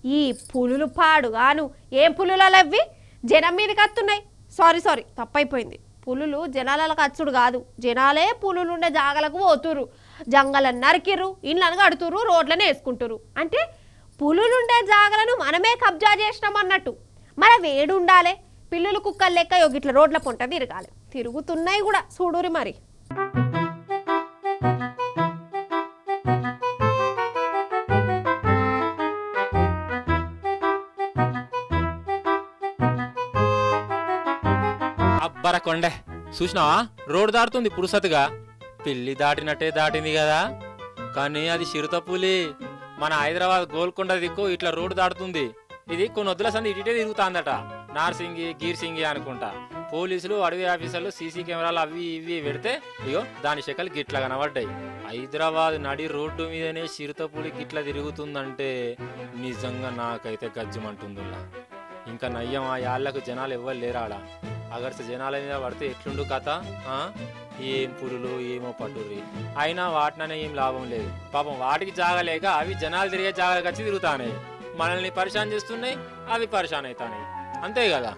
ఈ పులులు పాడుగాను ఏం పులులు అవి జనం మీదకి వస్తున్నాయి. సారీ తప్పైపోయింది. పులులు జనాలకు అచ్చుడు కాదు, జనాలే పులులుండే జాగలకు పోతురు, జంగలను నరికిర్రు, ఇండ్లను కడుతురు, రోడ్లను వేసుకుంటురు. అంటే పులులుండే జాగలను మనమే కబ్జా చేసినాం అన్నట్టు. మన వేడు ఉండాలి, పిల్లులు కుక్కలు లెక్క ఇట్లా రోడ్ల పొంట తిరగాలి. తిరుగుతున్నాయి కూడా చూడురి మరి. అబ్బర కొండే చూసినావా, రోడ్డు దాటుతుంది పురుసతుగా. పిల్లి దాటినట్టే దాటింది కదా, కానీ అది చిరుతపులి. మన హైదరాబాద్ గోల్కొండ దిక్కు ఇట్లా రోడ్డు దాటుతుంది. ఇది కొన్ని వద్దుల సంది ఇటే తిరుగుతాందట, నార్సింగి గీర్సింగి అనుకుంటా. పోలీసులు అడవి ఆఫీసర్లు సీసీ కెమెరాలు అవి ఇవి పెడితే ఇగో దాని శకలు గిట్లా కనబడ్డాయి. హైదరాబాద్ నడి రోడ్డు మీదనే చిరుతపులి గిట్లా తిరుగుతుందంటే నిజంగా నాకైతే గజ్జమంటుందిలా. ఇంకా నయ్యం ఆ యాళ్లకు జనాలు ఎవ్వరు లేరాడా. అగర్స జనాల మీద పడితే ఎట్లుండు కథ. ఏం పులులు ఏమో పట్టుర్రి, అయినా వాటిననే ఏం లాభం లేదు. పాపం వాటికి జాగలేక అవి జనాలు తిరిగే జాగాలకు వచ్చి తిరుగుతానే, మనల్ని పరిశాన్ చేస్తున్నాయి, అవి పరిశాన్ అవుతాయి. అంతే కదా.